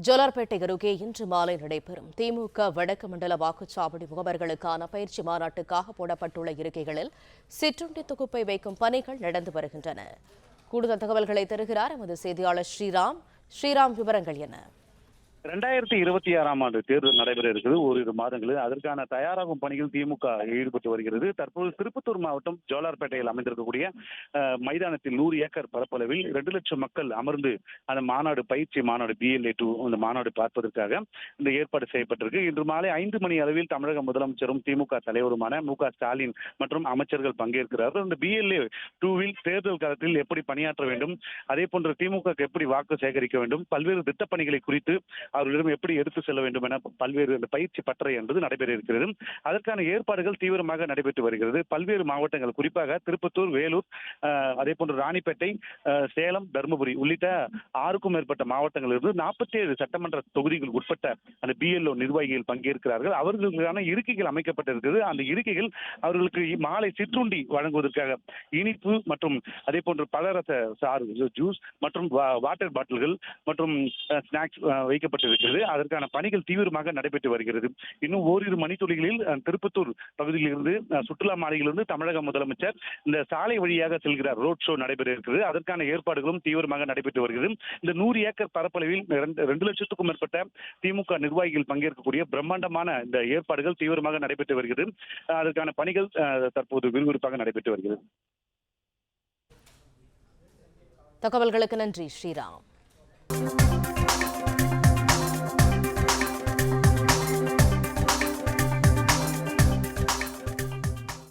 ஜோலார்பேட்டை அருகே இன்று மாலை நடைபெறும் திமுக வடக்கு மண்டல வாக்குச்சாவடி முகவர்களுக்கான பயிற்சி மாநாட்டுக்காக போடப்பட்டுள்ள இருக்கைகளில் சிற்றுண்டி தொகுப்பை வைக்கும் பணிகள் நடந்து வருகின்றன. கூடுதல் தகவல்களை தருகிறார் எமது செய்தியாளர் ஸ்ரீராம். விவரங்கள் என்ன? 2026ஆம் ஆண்டு தேர்தல் நடைபெற இருக்குது. ஓரிரு மாதங்களில் அதற்கான தயாராகும் பணிகள் திமுக ஈடுபட்டு வருகிறது. தற்போது திருப்பத்தூர் மாவட்டம் ஜோலார்பேட்டையில் அமைந்திருக்கக்கூடிய மைதானத்தில் 100 ஏக்கர் பரப்பளவில் 2 லட்சம் மக்கள் அமர்ந்து அந்த மாநாடு பயிற்சி மாநாடு BLA 2 அந்த மாநாடு பார்ப்பதற்காக இந்த ஏற்பாடு செய்யப்பட்டிருக்கு. இன்று மாலை 5 மணி அளவில் தமிழக முதலமைச்சரும் திமுக தலைவருமான MK ஸ்டாலின் மற்றும் அமைச்சர்கள் பங்கேற்கிறார்கள். இந்த BLA 2வில் தேர்தல் காலத்தில் எப்படி பணியாற்ற வேண்டும், அதே போன்று திமுக எப்படி வாக்கு சேகரிக்க வேண்டும், பல்வேறு திட்டப்பணிகளை குறித்து அவர்களிடம் எப்படி எடுத்து செல்ல வேண்டும் என பல்வேறு பயிற்சி பட்டறை என்பது நடைபெற இருக்கிறது. அதற்கான ஏற்பாடுகள் தீவிரமாக நடைபெற்று வருகிறது. பல்வேறு மாவட்டங்கள், குறிப்பாக திருப்பத்தூர், வேலூர், அதே போன்று ராணிப்பேட்டை, சேலம், தருமபுரி உள்ளிட்ட 6க்கும் மேற்பட்ட மாவட்டங்களிலிருந்து 47 சட்டமன்ற தொகுதிகள் உட்பட்ட அந்த BLO நிர்வாகிகள் பங்கேற்கிறார்கள். அவர்களுக்கான இருக்கைகள் அமைக்கப்பட்டிருக்கிறது. அந்த இருக்கைகள் அவர்களுக்கு மாலை சிற்றுண்டி வழங்குவதற்காக இனிப்பு மற்றும் அதே போன்று பலரச சாறு, ஜூஸ் மற்றும் வாட்டர் பாட்டில்கள் மற்றும் ஸ்நாக்ஸ் வைக்கப்பட்டிருக்கிறது. அதற்கான பணிகள் தீவிரமாக நடைபெற்று வருகிறது. இன்னும் ஓரிரு மணித்துளிகளில் திருப்பத்தூர் பகுதியிலிருந்து சுற்றுலா மாளிகையிலிருந்து தமிழக முதலமைச்சர் இந்த சாலை வழியாக செல்கிறார். ரோட் ஷோ நடைபெற இருக்கிறது. அதற்கான ஏற்பாடுகளும் தீவிரமாக நடைபெற்று வருகிறது. இந்த 100 ஏக்கர் பரப்பளவில் 2 லட்சத்துக்கும் மேற்பட்ட திமுக நிர்வாகிகள் பங்கேற்கக்கூடிய பிரம்மாண்டமான இந்த ஏற்பாடுகள் தீவிரமாக நடைபெற்று வருகிறது. அதற்கான பணிகள் தற்போது விறுவிறுப்பாக நடைபெற்று வருகிறது. தகவல்களுக்கு நன்றி ஸ்ரீராம்.